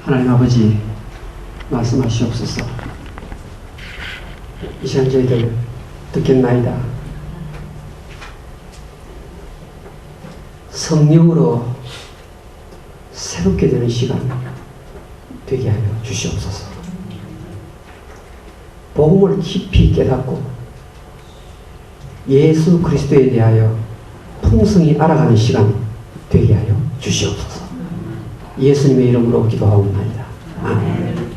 하나님 아버지 말씀하시옵소서. 이 시간 저희들 듣겠나이다. 성령으로 새롭게 되는 시간 되게 하여 주시옵소서. 복음을 깊이 깨닫고 예수 그리스도에 대하여 풍성히 알아가는 시간 되게 하여 주시옵소서. 예수님의 이름으로 기도하옵나이다. 아멘.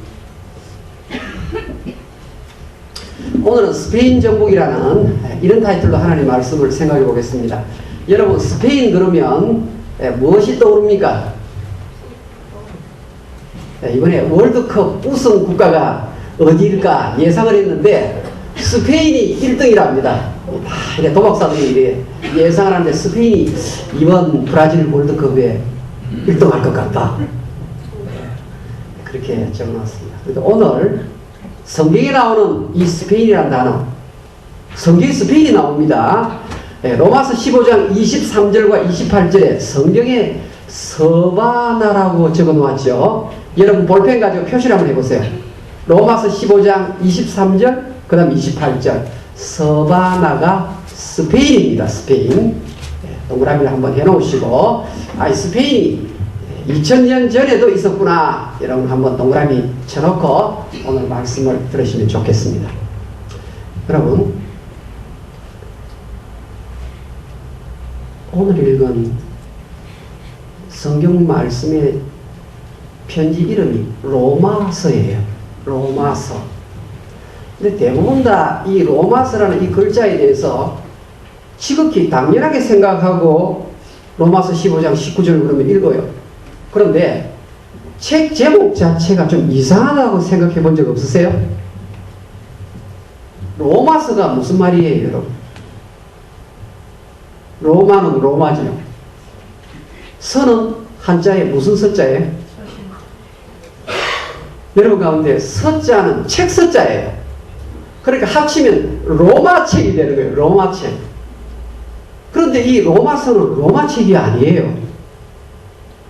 오늘은 스페인 정복이라는 이런 타이틀로 하나님의 말씀을 생각해 보겠습니다. 여러분, 스페인 그러면 무엇이 떠오릅니까? 이번에 월드컵 우승 국가가 어디일까 예상을 했는데 스페인이 1등이랍니다. 도박사들이 예상을 하는데 스페인이 이번 브라질 월드컵에 1등할 것 같다. 그렇게 적어놨습니다. 그래서 오늘 성경에 나오는 이 스페인이라는 단어, 성경에 스페인이 나옵니다. 로마서 15장 23절과 28절에 성경에 서바나라고 적어놓았죠. 여러분 볼펜 가지고 표시를 한번 해보세요. 로마서 15장 23절 그 다음 28절 서바나가 스페인입니다. 스페인. 동그라미를 한번 해놓으시고 스페인이 2000년 전에도 있었구나. 여러분 한번 동그라미 쳐놓고 오늘 말씀을 들으시면 좋겠습니다. 여러분, 오늘 읽은 성경 말씀의 편지 이름이 로마서예요. 로마서. 근데 대부분 다 이 로마서라는 이 글자에 대해서 지극히 당연하게 생각하고 로마서 15장 19절 그러면 읽어요. 그런데 책 제목 자체가 좀 이상하다고 생각해 본 적 없으세요? 로마서가 무슨 말이에요, 여러분? 로마는 로마지요. 서는 한자에 무슨 서자예요? 여러분 가운데 서자는 책 서자예요. 그러니까 합치면 로마책이 되는 거예요. 로마책. 그런데 이 로마서는 로마책이 아니에요.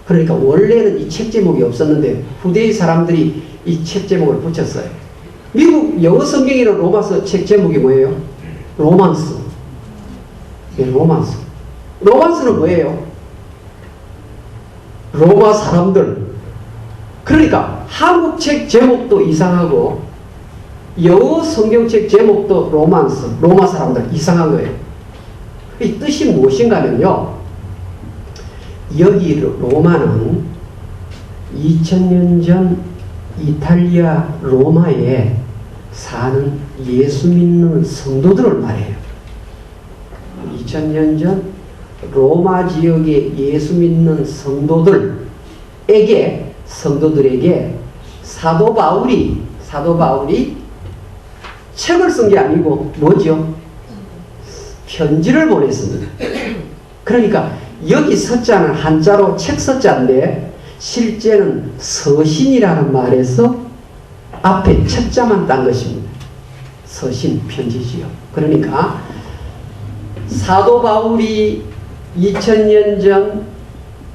그러니까 원래는 이 책 제목이 없었는데 후대의 사람들이 이 책 제목을 붙였어요. 미국 영어 성경에는 로마서 책 제목이 뭐예요? 로만스. 네, 로만스. 로만스는 뭐예요? 로마 사람들. 그러니까 한국 책 제목도 이상하고 영어 성경책 제목도 로만스, 로마 사람들 이상한 거예요. 이 뜻이 무엇인가면요, 여기 로마는 2000년 전 이탈리아 로마에 사는 예수 믿는 성도들을 말해요. 2000년 전 로마 지역의 예수 믿는 성도들에게 사도 바울이 책을 쓴 게 아니고 뭐죠? 편지를 보냈습니다. 그러니까 여기 서자는 한자로 책 서자인데 실제는 서신이라는 말에서 앞에 책자만 딴 것입니다. 서신, 편지지요. 그러니까 사도 바울이 2000년 전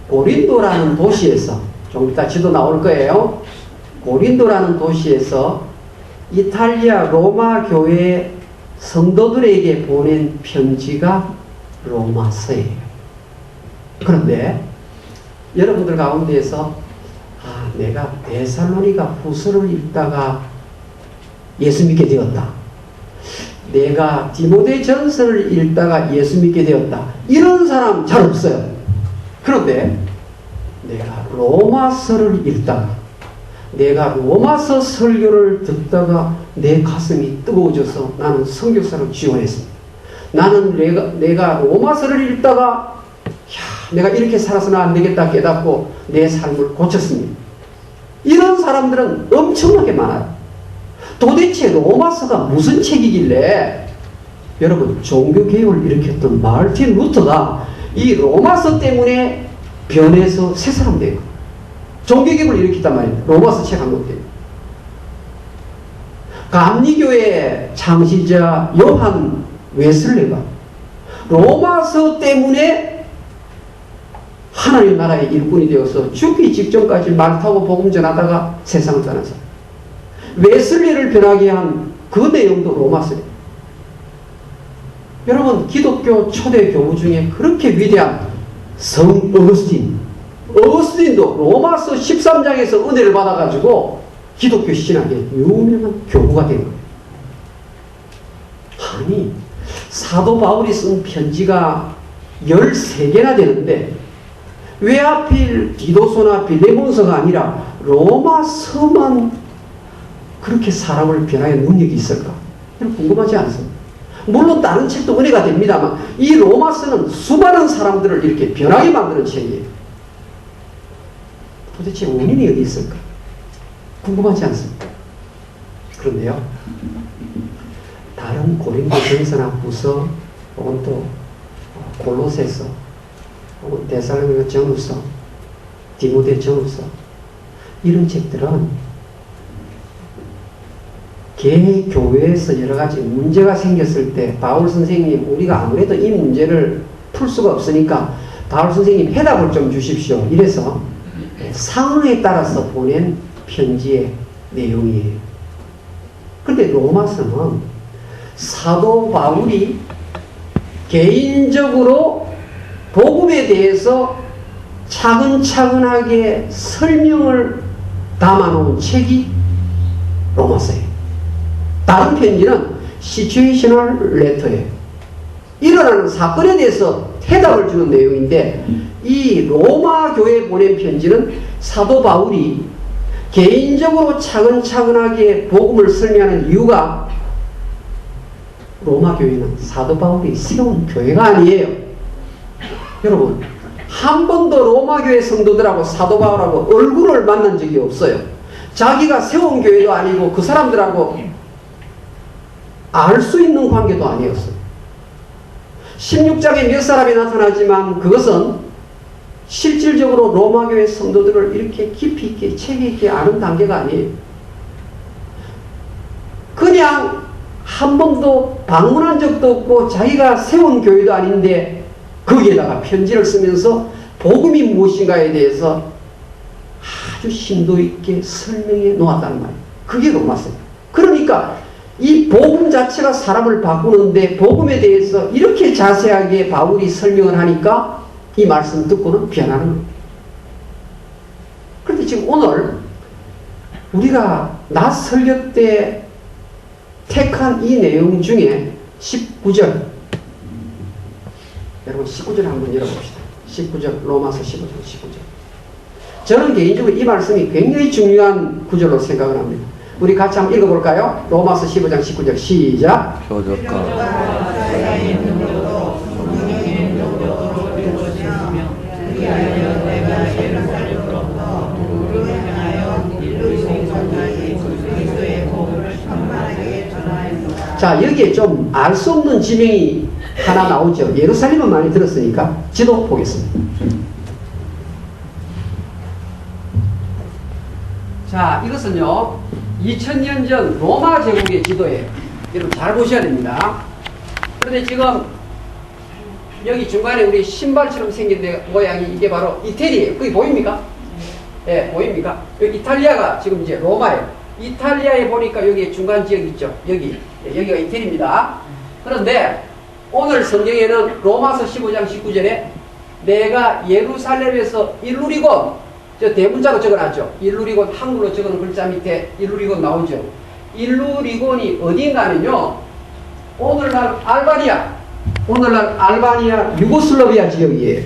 고린도라는 도시에서, 좀 이따 지도 나올 거예요. 고린도라는 도시에서 이탈리아 로마 교회 성도들에게 보낸 편지가 로마서예요. 그런데 여러분들 가운데에서 내가 데살로니가 후서를 읽다가 예수 믿게 되었다. 내가 디모데 전서를 읽다가 예수 믿게 되었다. 이런 사람 잘 없어요. 그런데 내가 로마서를 읽다가, 내가 로마서 설교를 듣다가 내 가슴이 뜨거워져서 나는 선교사로 지원했습니다. 나는 내가 로마서를 읽다가 내가 이렇게 살아서는 안 되겠다 깨닫고 내 삶을 고쳤습니다. 이런 사람들은 엄청나게 많아요. 도대체 로마서가 무슨 책이길래, 여러분, 종교개혁을 일으켰던 마르틴 루터가 이 로마서 때문에 변해서 새 사람 되고 종교개혁을 일으켰단 말입니다. 로마서 책 한 권 때문에. 감리교의 창시자 요한 웨슬레가 로마서 때문에 하나님 나라의 일꾼이 되어서 죽기 직전까지 말 타고 복음 전하다가 세상을 떠난 사람. 웨슬리를 변하게 한 그 내용도 로마서예요. 여러분, 기독교 초대 교부 중에 그렇게 위대한 성 어거스틴도 로마서 13장에서 은혜를 받아가지고 기독교 신학의 유명한 교부가 된 거예요. 아니, 사도 바울이 쓴 편지가 13개나 되는데 왜 하필 디도서나 빌레몬서가 아니라 로마서만 그렇게 사람을 변화의 능력이 있을까? 궁금하지 않습니까? 물론 다른 책도 은혜가 됩니다만 이 로마서는 수많은 사람들을 이렇게 변하게 만드는 책이에요. 도대체 원인이 어디 있을까? 궁금하지 않습니까? 그런데요, 다른 고린도전서나 후서 혹은 또 골로새서 혹은 데살로니가 전후서, 디모데 전후서 이런 책들은 개교회에서 여러 가지 문제가 생겼을 때 바울 선생님, 우리가 아무래도 이 문제를 풀 수가 없으니까 바울 선생님 해답을 좀 주십시오. 이래서 상황에 따라서 보낸 편지의 내용이에요. 그런데 로마서는 사도 바울이 개인적으로 복음에 대해서 차근차근하게 설명을 담아놓은 책이 로마서예요. 다른 편지는 시츄에이셔널 레터예요. 일어나는 사건에 대해서 해답을 주는 내용인데 이 로마 교회에 보낸 편지는 사도 바울이 개인적으로 차근차근하게 복음을 설명하는 이유가 로마 교회는 사도 바울이 세운 교회가 아니에요. 여러분, 한 번도 로마 교회 성도들하고 사도 바울하고 얼굴을 만난 적이 없어요. 자기가 세운 교회도 아니고 그 사람들하고 알 수 있는 관계도 아니었어요. 16장에 몇 사람이 나타나지만 그것은 실질적으로 로마 교회 성도들을 이렇게 깊이 있게 책 있게 아는 단계가 아니에요. 그냥 한 번도 방문한 적도 없고 자기가 세운 교회도 아닌데 거기에다가 편지를 쓰면서 복음이 무엇인가에 대해서 아주 심도 있게 설명해 놓았다는 말이에요. 그게 로마서예요. 그러니까 이 복음 자체가 사람을 바꾸는데 복음에 대해서 이렇게 자세하게 바울이 설명을 하니까 이 말씀 듣고는 변하는 거예요. 그런데 지금 오늘 우리가 낮 설교 때 택한 이 내용 중에 19절, 여러분 19절 한번 열어봅시다. 19절, 로마서 15절, 19절. 저는 개인적으로 이 말씀이 굉장히 중요한 구절로 생각을 합니다. 우리 같이 한번 읽어볼까요? 로마서 15장 19절 시작. 표적과 자, 여기에 좀 알 수 없는 지명이 하나 나오죠. 예루살렘은 많이 들었으니까 지도 보겠습니다. 자, 이것은요 2000년 전 로마 제국의 지도예요. 여러분 잘 보셔야 됩니다. 그런데 지금 여기 중간에 우리 신발처럼 생긴 모양이 이게 바로 이태리예요. 그게 보입니까? 예, 보입니까? 여기 이탈리아가 지금 이제 로마예요. 이탈리아에 보니까 여기 중간 지역 있죠. 여기가 이태리입니다. 그런데 오늘 성경에는 로마서 15장 19절에 내가 예루살렘에서 일루리곤, 저 대문자로 적어놨죠. 일루리곤, 한글로 적어놓은 글자 밑에 일루리곤 나오죠. 일루리곤이 어딘가면요, 오늘날 알바니아 유고슬라비아 지역이에요.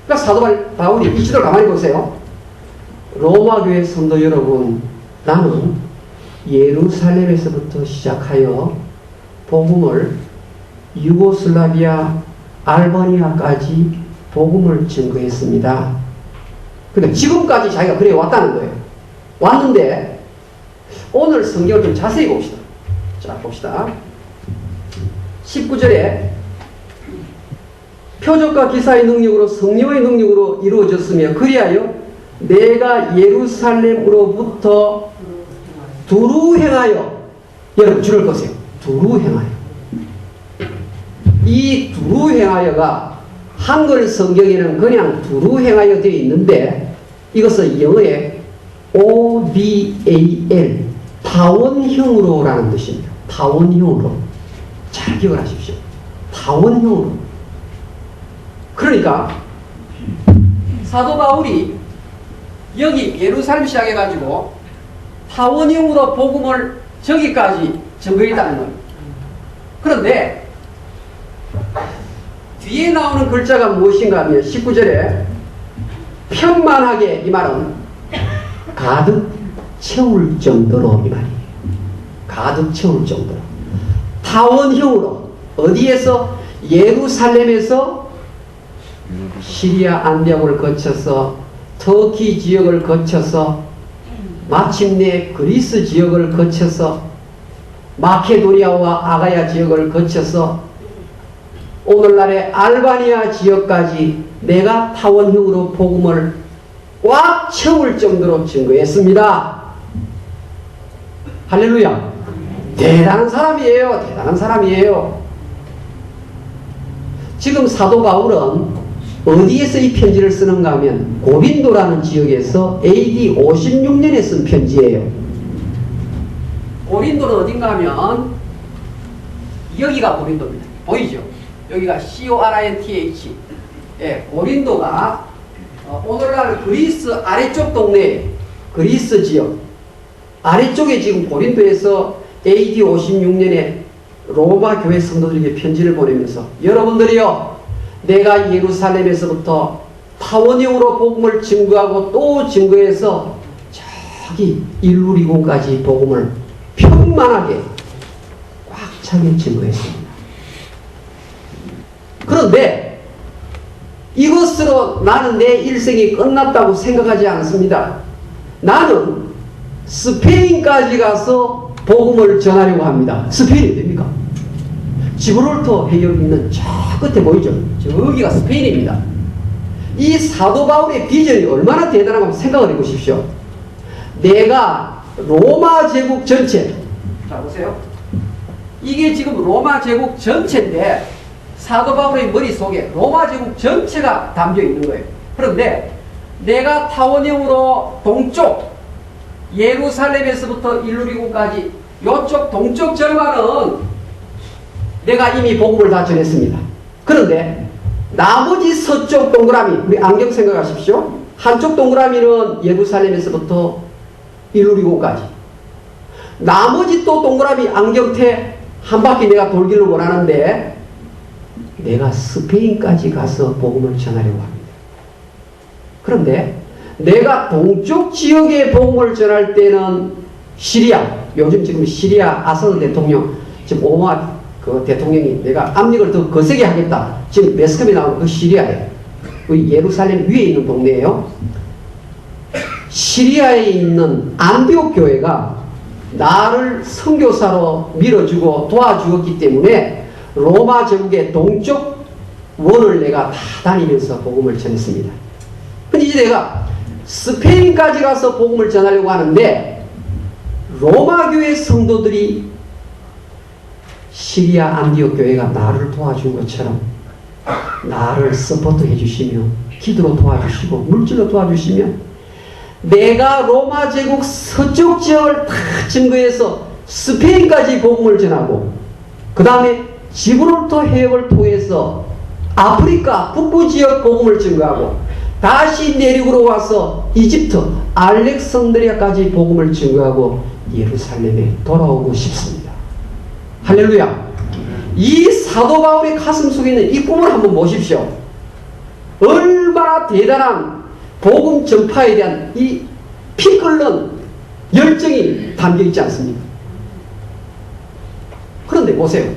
그러니까 사도 바울이 이 지도를 가만히 보세요. 로마 교회 성도 여러분, 나는 예루살렘에서부터 시작하여 복음을 유고슬라비아, 알바니아까지 복음을 증거했습니다. 근데 지금까지 자기가 그래 왔다는 거예요. 왔는데 오늘 성경을 좀 자세히 봅시다. 자, 봅시다. 19절에 표적과 기사의 능력으로 성령의 능력으로 이루어졌으며 그리하여 내가 예루살렘으로부터 두루 행하여, 여러분 줄을 거세요. 두루 행하여. 이 두루 행하여가 한글 성경에는 그냥 두루 행하여 되어 있는데 이것은 영어에 OBAL 타원형으로라는 뜻입니다. 타원형으로. 잘 기억을 하십시오. 타원형으로. 그러니까 사도 바울이 여기 예루살렘 시작해가지고 타원형으로 복음을 저기까지 전거했다는 거예요. 그런데 뒤에 나오는 글자가 무엇인가 하면 19절에 편만하게 이 말은 가득 채울 정도로 이 말이에요. 가득 채울 정도로. 타원형으로 어디에서? 예루살렘에서 시리아 안디옥을 거쳐서 터키 지역을 거쳐서 마침내 그리스 지역을 거쳐서 마케도니아와 아가야 지역을 거쳐서 오늘날의 알바니아 지역까지 내가 타원형으로 복음을 꽉 채울 정도로 증거했습니다. 할렐루야. 대단한 사람이에요. 대단한 사람이에요. 지금 사도 바울은 어디에서 이 편지를 쓰는가 하면 고린도라는 지역에서 AD 56년에 쓴 편지예요. 고린도는 어딘가 하면 여기가 고린도입니다. 보이죠? 여기가 CORINTH. 예, 고린도가 오늘날 그리스 아래쪽 동네, 그리스 지역 아래쪽에 지금 고린도에서 AD 56년에 로마 교회 성도들에게 편지를 보내면서 여러분들이요, 내가 예루살렘에서부터 타원형으로 복음을 증거하고 또 증거해서 저기 일루리곤까지 복음을 평만하게 꽉 차게 증거했습니다. 그런데 이것으로 나는 내 일생이 끝났다고 생각하지 않습니다. 나는 스페인까지 가서 복음을 전하려고 합니다. 스페인이 됩니까? 지브롤터 해협 있는 저 끝에 보이죠? 저기가 스페인입니다. 이 사도 바울의 비전이 얼마나 대단한가 생각을 해보십시오. 내가 로마 제국 전체, 자 보세요. 이게 지금 로마 제국 전체인데 사도 바울의 머릿속에 로마 제국 전체가 담겨 있는 거예요. 그런데 내가 타원형으로 동쪽 예루살렘에서부터 일루리곤까지 이쪽 동쪽 절반은 내가 이미 복음을 다 전했습니다. 그런데 나머지 서쪽 동그라미, 우리 안경 생각하십시오. 한쪽 동그라미는 예루살렘에서부터 일루리곤까지, 나머지 또 동그라미 안경테 한 바퀴 내가 돌기를 원하는데 내가 스페인까지 가서 복음을 전하려고 합니다. 그런데 내가 동쪽 지역의 복음을 전할 때는 시리아, 요즘 지금 시리아 아사드 대통령, 지금 오마 그 대통령이 내가 압력을 더 거세게 하겠다. 지금 매스컴에 나오는 그 시리아에, 그 예루살렘 위에 있는 동네예요. 시리아에 있는 안디옥 교회가 나를 선교사로 밀어주고 도와주었기 때문에 로마 제국의 동쪽 원을 내가 다 다니면서 복음을 전했습니다. 근데 이제 내가 스페인까지 가서 복음을 전하려고 하는데 로마 교회 성도들이 시리아 안디옥 교회가 나를 도와준 것처럼 나를 서포트 해주시며 기도로 도와주시고 물질로 도와주시며 내가 로마 제국 서쪽 지역을 다 증거해서 스페인까지 복음을 전하고 그 다음에 지브롤터 해협을 통해서 아프리카 북부 지역 복음을 증거하고 다시 내륙으로 와서 이집트 알렉산드리아까지 복음을 증거하고 예루살렘에 돌아오고 싶습니다. 할렐루야. 이 사도 바울의 가슴 속에 있는 이 꿈을 한번 보십시오. 얼마나 대단한 복음 전파에 대한 이 피 끓는 열정이 담겨 있지 않습니까? 그런데 보세요.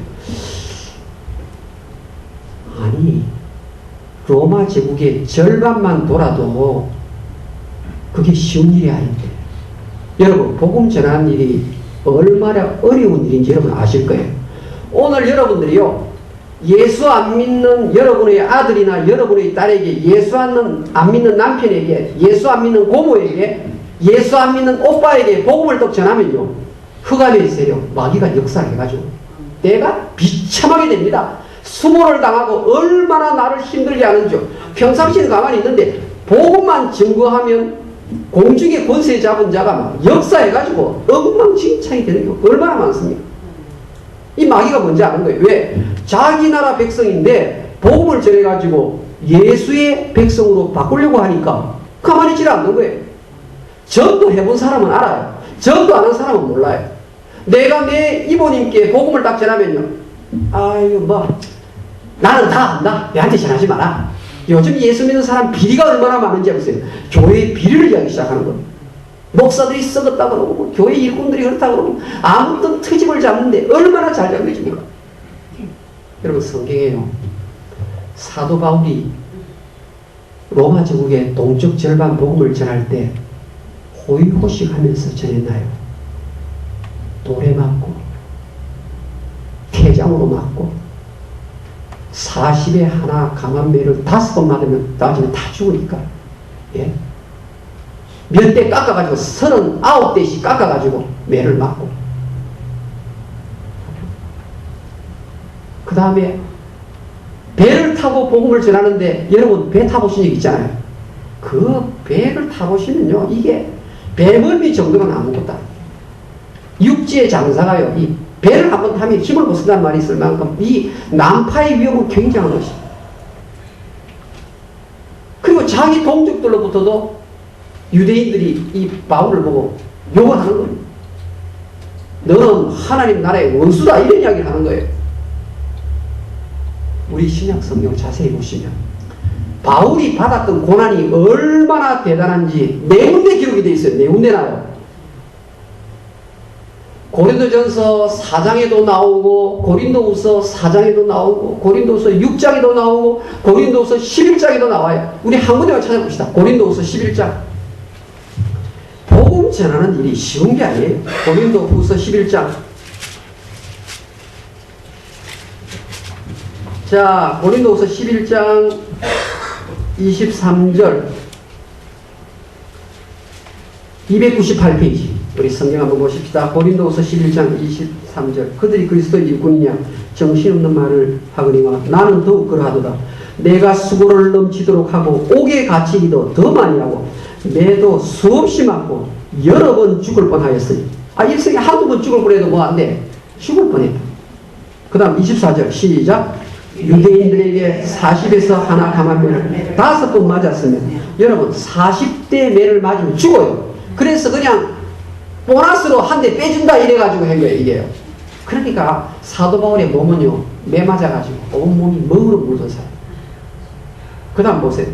아니, 로마 제국의 절반만 돌아도 그게 쉬운 일이 아닌데, 여러분 복음 전하는 일이 얼마나 어려운 일인지 여러분 아실 거예요. 오늘 여러분들이요, 예수 안 믿는 여러분의 아들이나 여러분의 딸에게, 예수 안 믿는 남편에게, 예수 안 믿는 고모에게, 예수 안 믿는 오빠에게 복음을 또 전하면요, 흑암의 세력 마귀가 역사를 해가지고 때가 비참하게 됩니다. 수모를 당하고 얼마나 나를 힘들게 하는지 평상시에는 가만히 있는데 복음만 증거하면 공중의 권세 잡은 자가 막 역사해가지고 엉망진창이 되는 경우 얼마나 많습니까? 이 마귀가 뭔지 아는 거예요. 왜? 자기 나라 백성인데 복음을 전해가지고 예수의 백성으로 바꾸려고 하니까 가만히 있지 않는 거예요. 전도 해본 사람은 알아요. 전도 안 한 사람은 몰라요. 내가 내 이모님께 복음을 딱 전하면요. 아유 뭐 나는 다 안다. 내한테 전하지 마라. 요즘 예수 믿는 사람 비리가 얼마나 많은지 보세요. 교회의 비리를 이야기 시작하는 거예요. 목사들이 썩었다 그러고 교회 일꾼들이 그렇다 그러고 아무튼 트집을 잡는데 얼마나 잘 잡혀집니까? 여러분 성경에요. 사도 바울이 로마 제국의 동쪽 절반 복음을 전할 때 호의호식하면서 전했나요? 돌에 맞고 태장으로 맞고 40에 하나 강한 매를 5번 맞으면 나중에 다 죽으니까 예? 몇 대 깎아가지고 39대씩 깎아가지고 매를 맞고 그 다음에 배를 타고 복음을 전하는데 여러분 배 타보신 적 있잖아요. 그 배를 타보시면요 이게 배멀미 정도는 아무것도 아니에요. 육지의 장사가요 이 배를 한번 타면 힘을 못 쓴다는 말이 있을 만큼 이 난파의 위험은 굉장한 것입니다. 그리고 자기 동족들로부터도 유대인들이 이 바울을 보고 욕을 하는 겁니다. 너는 하나님 나라의 원수다 이런 이야기를 하는 거예요. 우리 신약 성경 자세히 보시면 바울이 받았던 고난이 얼마나 대단한지 네 군데 기록이 되어 있어요. 네 군데 나와요. 고린도전서 4장에도 나오고 고린도후서 4장에도 나오고 고린도후서 6장에도 나오고 고린도후서 11장에도 나와요. 우리 한 군데만 찾아봅시다. 고린도후서 11장. 복음 전하는 일이 쉬운 게 아니에요. 고린도후서 11장. 자, 고린도후서 11장 23절 298페이지 우리 성경 한번 보십시다. 고린도후서 11장 23절 그들이 그리스도의 일꾼이냐 정신없는 말을 하거니와 나는 더욱 그러하도다. 내가 수고를 넘치도록 하고 옥에 갇히기도 더 많이 하고 매도 수없이 맞고 여러 번 죽을 뻔하였으니 일생에 한두 번 죽을 뻔해도 뭐 안 돼. 죽을 뻔했다. 그 다음 24절 시작 유대인들에게 40에서 하나 강한 매를 5번 맞았으면 여러분 40대 매를 맞으면 죽어요. 그래서 그냥 보너스로 한 대 빼준다 이래가지고 한 거예요 이게요. 그러니까 사도 바울의 몸은요 매 맞아가지고 온몸이 멍으로 묻어서요. 그 다음 보세요.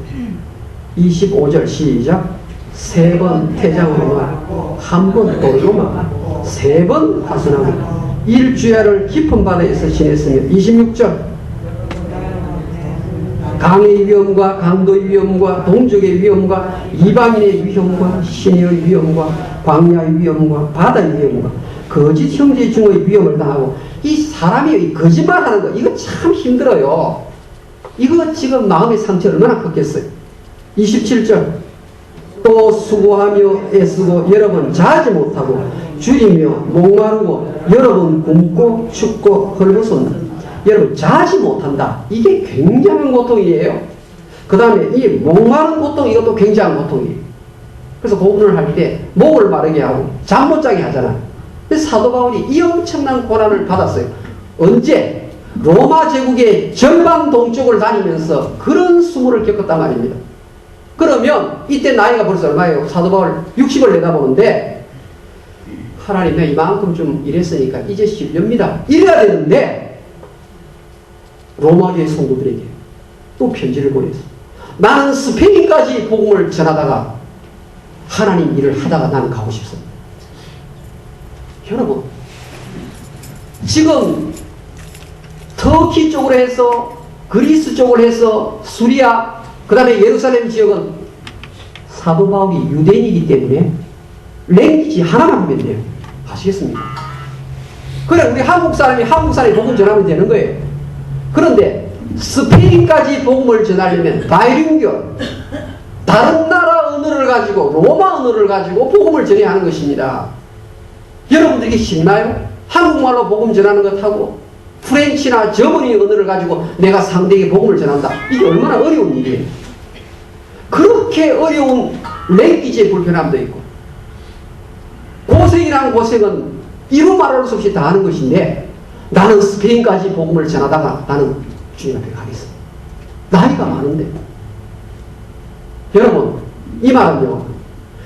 25절 시작 3번 태장으로 맞고 1번 돌로 맞고 3번 하수나무 일주야를 깊은 바다에서 지냈으며 26절 강의 위험과 강도의 위험과 동족의 위험과 이방인의 위험과 신의 위험과 광야의 위험과 바다의 위험과 거짓 형제 중의 위험을 당하고 이 사람이 거짓말하는 거 이거 참 힘들어요. 이거 지금 마음의 상처 얼마나 컸겠어요. 27절 또 수고하며 애쓰고 여러 번 자지 못하고 줄이며 목마르고 여러 번 굶고 춥고 헐벗었나. 여러분 자지 못한다. 이게 굉장한 고통이에요. 그 다음에 이 목마른 고통 이것도 굉장한 고통이에요. 그래서 고문을 할 때 목을 마르게 하고 잠 못 자게 하잖아. 근데 사도 바울이 이 엄청난 고난을 받았어요. 언제? 로마 제국의 절반 동쪽을 다니면서 그런 수모를 겪었단 말입니다. 그러면 이때 나이가 벌써 얼마예요? 사도 바울 60을 내다보는데 하나님 내가 이만큼 좀 일했으니까 이제 십년입니다. 이래야 되는데 로마교회 성도들에게 또 편지를 보내서 나는 스페인까지 복음을 전하다가 하나님 일을 하다가 나는 가고 싶습니다. 여러분 지금 터키 쪽으로 해서 그리스 쪽으로 해서 수리아 그 다음에 예루살렘 지역은 사도 바울이 유대인이기 때문에 랭귀지 하나만 하면 돼요. 아시겠습니까? 그래 우리 한국 사람이 복음 전하면 되는 거예요. 그런데 스페인까지 복음을 전하려면 바이링결 다른 나라 언어를 가지고 로마 언어를 가지고 복음을 전해야 하는 것입니다. 여러분들에게 쉽나요? 한국말로 복음 전하는 것하고 프렌치나 저머니 언어를 가지고 내가 상대에게 복음을 전한다. 이게 얼마나 어려운 일이에요. 그렇게 어려운 랭귀지의 불편함도 있고, 고생이란 고생은 이루 말할 수 없이 다 하는 것인데, 나는 스페인까지 복음을 전하다가 나는 주님 앞에 가겠습니다. 나이가 많은데. 여러분, 이 말은요,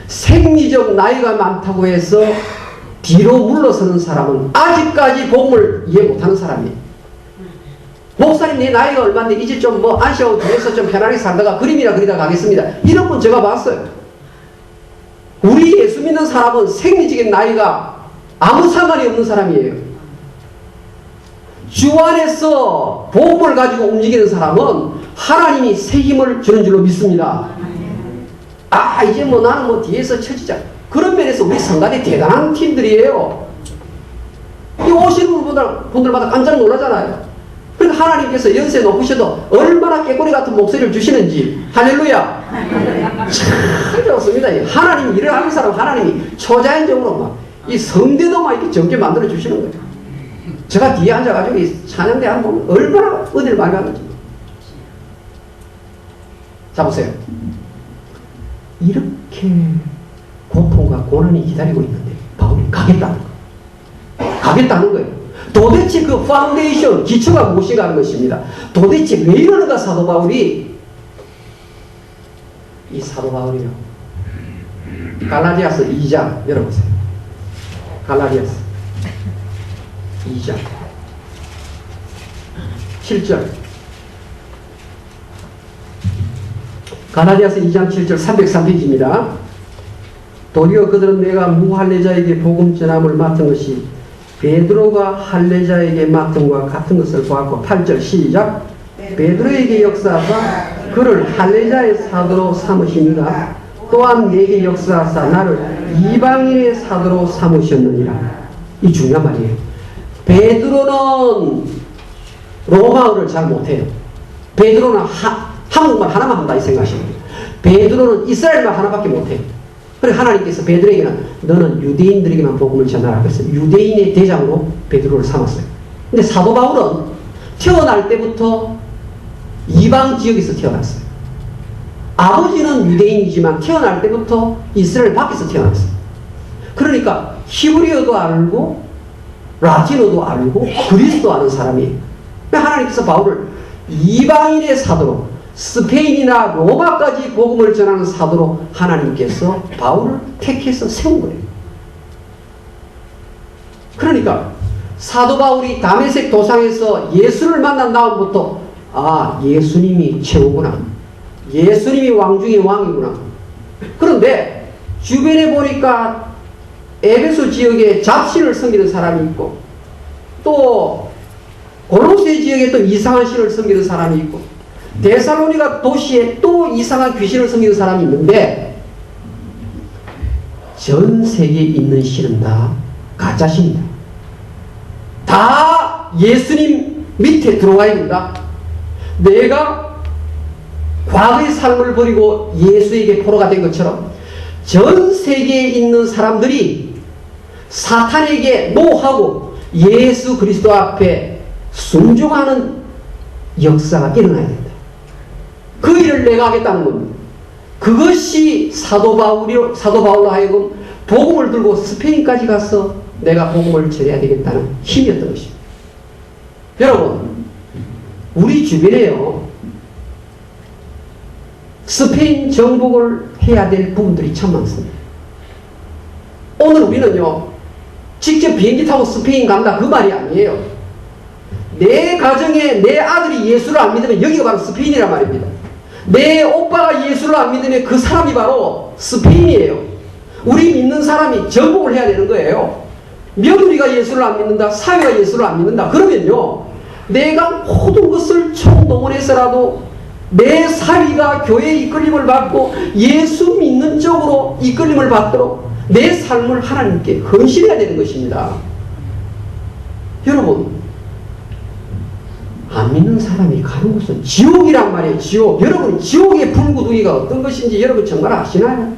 생리적 나이가 많다고 해서 뒤로 물러서는 사람은 아직까지 복음을 이해 못하는 사람이에요. 목사님, 내 나이가 얼마인데 이제 좀 뭐 안시하고 뒤에서 좀 편하게 살다가 그림이나 그리다 가겠습니다. 이런 분 제가 봤어요. 우리 예수 믿는 사람은 생리적인 나이가 아무 상관이 없는 사람이에요. 주 안에서 복음을 가지고 움직이는 사람은 하나님이 새 힘을 주는 줄로 믿습니다. 아, 이제 뭐 나는 뭐 뒤에서 처지자. 그런 면에서 우리 성가대 대단한 팀들이에요. 이 오시는 분들마다 깜짝 놀라잖아요. 그러니까 하나님께서 연세 높으셔도 얼마나 깨꼬리 같은 목소리를 주시는지. 할렐루야. 참 좋습니다. 하나님 일을 하는 사람, 하나님이 초자연적으로 막 이 성대도 막 이렇게 적게 만들어 주시는 거예요. 제가 뒤에 앉아가지고 이 찬양대 하는 보면 얼마나 은혜를 많이 받는지. 자, 보세요. 이렇게 고통과 고난이 기다리고 있는데 바울이 가겠다는 거예요. 가겠다는 거예요. 도대체 그 파운데이션, 기초가 무엇인가 하는 것입니다. 도대체 왜 이러는가 사도 바울이. 이 사도 바울이요. 갈라디아서 2장 열어보세요. 갈라디아서 2장 7절. 갈라디아서 2장 7절 303페이지입니다. 도리어 그들은 내가 무할례자에게 복음 전함을 맡은 것이 베드로가 할례자에게 맡은 것과 같은 것을 보았고, 8절 시작. 베드로에게 역사하사 그를 할례자의 사도로 삼으시니라. 또한 내게 역사하사 나를 이방인의 사도로 삼으셨느니라. 이 중요한 말이에요. 베드로는 로마어를 잘 못해요. 베드로는 한국말 하나만 한다 이 생각하시면 돼요. 베드로는 이스라엘말 하나밖에 못해요. 그래 하나님께서 베드로에게는 너는 유대인들에게만 복음을 전하라 그래서 유대인의 대장으로 베드로를 삼았어요. 근데 사도 바울은 태어날 때부터 이방 지역에서 태어났어요. 아버지는 유대인이지만 태어날 때부터 이스라엘 밖에서 태어났어요. 그러니까 히브리어도 알고 라틴어도 알고 그리스도 아는 사람이에요. 하나님께서 바울을 이방인의 사도로, 스페인이나 로마까지 복음을 전하는 사도로 하나님께서 바울을 택해서 세운 거예요. 그러니까 사도 바울이 다메섹 도상에서 예수를 만난 다음부터 아, 예수님이 최고구나. 예수님이 왕 중에 왕이구나. 그런데 주변에 보니까 에베소 지역에 잡신을 섬기는 사람이 있고, 또 골로새 지역에 또 이상한 신을 섬기는 사람이 있고, 데살로니가 도시에 또 이상한 귀신을 섬기는 사람이 있는데, 전 세계에 있는 신은 다 가짜신입니다. 다 예수님 밑에 들어가야 된다. 내가 과거의 삶을 버리고 예수에게 포로가 된 것처럼 전 세계에 있는 사람들이 사탄에게 노하고 예수 그리스도 앞에 순종하는 역사가 일어나야 된다. 그 일을 내가 하겠다는 겁니다. 그것이 사도 바울로 하여금 복음을 들고 스페인까지 가서 내가 복음을 전해야 되겠다는 힘이었던 것입니다. 여러분, 우리 주변에요, 스페인 정복을 해야 될 부분들이 참 많습니다. 오늘 우리는요, 직접 비행기 타고 스페인 간다 그 말이 아니에요. 내 가정에 내 아들이 예수를 안 믿으면 여기가 바로 스페인이란 말입니다. 내 오빠가 예수를 안 믿으면 그 사람이 바로 스페인이에요. 우리 믿는 사람이 정복을 해야 되는 거예요. 며느리가 예수를 안 믿는다, 사회가 예수를 안 믿는다 그러면요, 내가 모든 것을 총동원해서라도 내 사위가 교회의 이끌림을 받고 예수 믿는 쪽으로 이끌림을 받도록 내 삶을 하나님께 헌신해야 되는 것입니다. 여러분, 안 믿는 사람이 가는 곳은 지옥이란 말이에요. 지옥. 여러분, 지옥의 불구덩이가 어떤 것인지 여러분 정말 아시나요?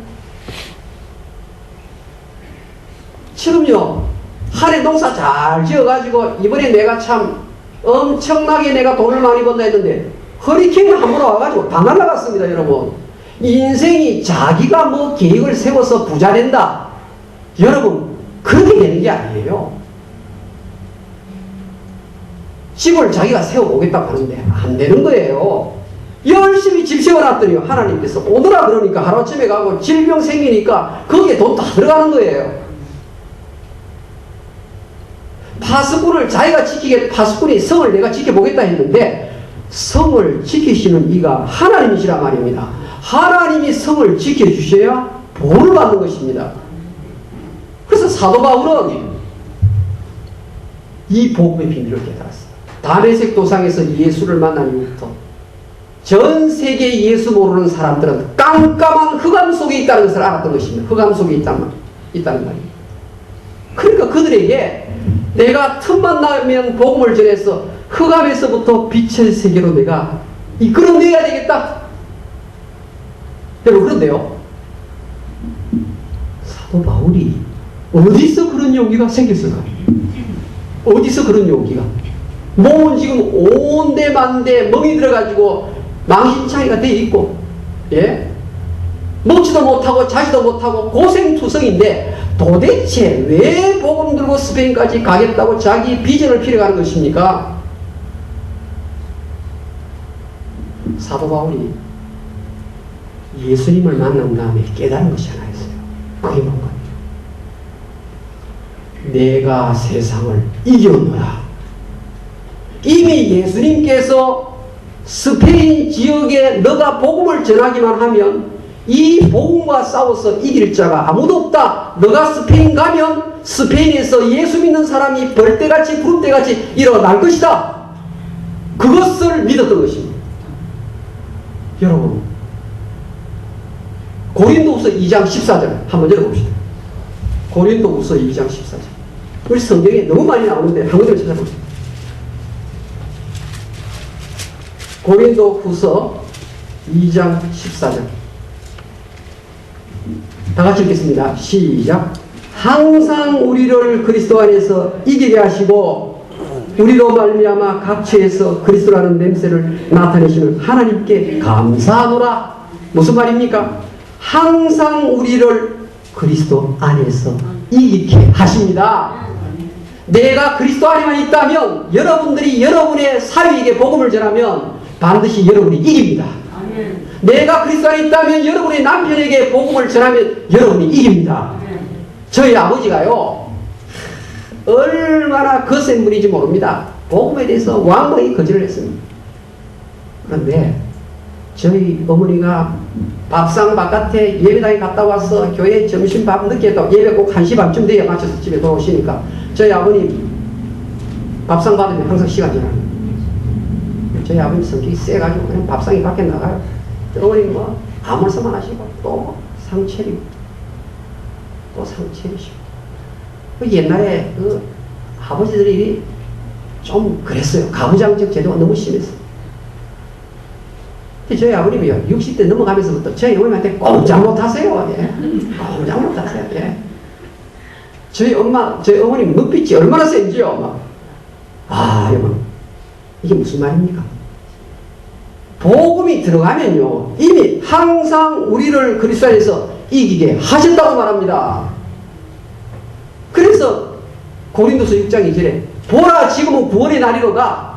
지금요, 한 해 농사 잘 지어가지고 이번에 내가 참 엄청나게 내가 돈을 많이 번다 했는데 허리케인이 한 번 와가지고 다 날아갔습니다. 여러분, 인생이 자기가 뭐 계획을 세워서 부자 된다, 여러분 그렇게 되는 게 아니에요. 집을 자기가 세워보겠다고 하는데 안 되는 거예요. 열심히 집 세워놨더니 하나님께서 오너라 그러니까 하루아침에 가고 질병 생기니까 거기에 돈 다 들어가는 거예요. 파수꾼을 자기가 파수꾼이 성을 내가 지켜보겠다 했는데 성을 지키시는 이가 하나님이시란 말입니다. 하나님이 성을 지켜주셔야 복을 받는 것입니다. 그래서 사도 바울은 이 복음의 비밀을 깨달았어요. 다메섹 도상에서 예수를 만난 이후부터 전 세계 예수 모르는 사람들은 깜깜한 흑암 속에 있다는 것을 알았던 것입니다. 흑암 속에 있다는 말입니다. 그러니까 그들에게 내가 틈만 나면 복음을 전해서 흑암에서부터 빛의 세계로 내가 이끌어내야 되겠다. 여러분, 그런데요, 사도 바울이 어디서 그런 용기가 생겼을까요? 어디서 그런 용기가? 몸은 지금 온데만데 멍이 들어가지고 망신창이가 되어 있고, 예? 먹지도 못하고 자지도 못하고 고생투성인데 도대체 왜 복음 들고 스페인까지 가겠다고 자기 비전을 피려가는 것입니까? 사도 바울이 예수님을 만난 다음에 깨달은 것이 하나 있어요. 그게 뭔가? 내가 세상을 이겼노라. 이미 예수님께서 스페인 지역에 너가 복음을 전하기만 하면 이 복음과 싸워서 이길 자가 아무도 없다. 너가 스페인 가면 스페인에서 예수 믿는 사람이 벌떼같이 구름대같이 일어날 것이다. 그것을 믿었던 것입니다. 여러분, 고린도후서 2장 14절 한번 열어봅시다. 고린도후서 2장 14절. 우리 성경에 너무 많이 나오는데 한 군데를 찾아보세요. 고린도후서 2장 14절. 다 같이 읽겠습니다. 시작. 항상 우리를 그리스도 안에서 이기게 하시고 우리로 말미암아 각처에서 그리스도라는 냄새를 나타내시는 하나님께 감사하노라. 무슨 말입니까? 항상 우리를 그리스도 안에서 이기게 하십니다. 내가 그리스도 안에만 있다면 여러분들이 여러분의 사위에게 복음을 전하면 반드시 여러분이 이깁니다. 내가 그리스도 안에 있다면 여러분의 남편에게 복음을 전하면 여러분이 이깁니다. 저희 아버지가요, 얼마나 거센 분인지 모릅니다. 복음에 대해서 왕왕히 거절을 했습니다. 그런데 저희 어머니가 밥상 바깥에 예배당에 갔다 와서 교회 점심밥 늦게 또 예배 꼭 1시 반쯤 돼야 맞춰서 집에 돌아오시니까 저희 아버님 밥상 받으면 항상 시간 지납니다. 저희 아버님 성격이 세가지고 그냥 밥상이 밖에 나가요. 어머니 뭐 아무렇사만 하시고 또 상 차리고 또 상 차리시고. 그 옛날에 그 아버지들이 좀 그랬어요. 가부장적 제도가 너무 심했어요. 저희 아버님이요, 60대 넘어가면서부터 저희 어머님한테 꼼짝 못하세요. 예. 꼼짝 못하세요. 예. 저희 어머님 눈빛이 얼마나 센지요. 막. 아, 여러분, 이게 무슨 말입니까? 복음이 들어가면요, 이미 항상 우리를 그리스도 안에서 이기게 하셨다고 말합니다. 그래서 고린도서 6장 2절에 보라 지금은 구원의 날이로다.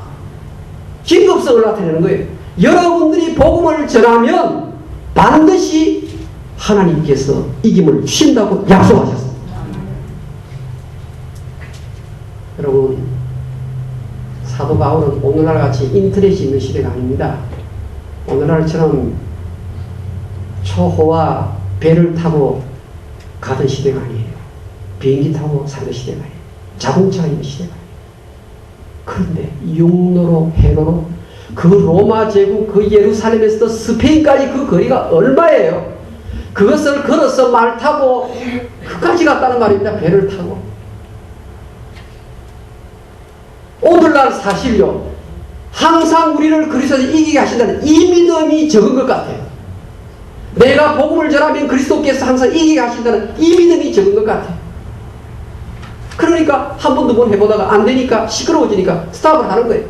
긴급성을 나타내는 거예요. 여러분들이 복음을 전하면 반드시 하나님께서 이김을 주신다고 약속하셨습니다. 여러분, 사도 바울은 오늘날 같이 인터넷이 있는 시대가 아닙니다. 오늘날처럼 초호와 배를 타고 가던 시대가 아니에요. 비행기 타고 사는 시대가 아니에요. 자동차가 있는 시대가 아니에요. 그런데 육로로 해로로 그 로마 제국 그 예루살렘에서 스페인까지 그 거리가 얼마예요? 그것을 걸어서 말 타고 그까지 갔다는 말입니다. 배를 타고. 오늘날 사실요, 항상 우리를 그리스도에 이기게 하신다는 이 믿음이 적은 것 같아요. 내가 복음을 전하면 그리스도께서 항상 이기게 하신다는 이 믿음이 적은 것 같아요. 그러니까 한 번, 두 번 해보다가 안 되니까 시끄러워지니까 스탑을 하는 거예요.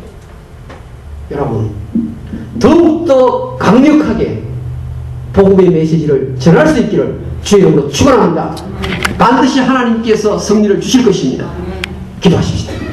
여러분, 더욱더 강력하게 복음의 메시지를 전할 수 있기를 주의 이름으로 축원합니다. 반드시 하나님께서 승리를 주실 것입니다. 기도하십시다.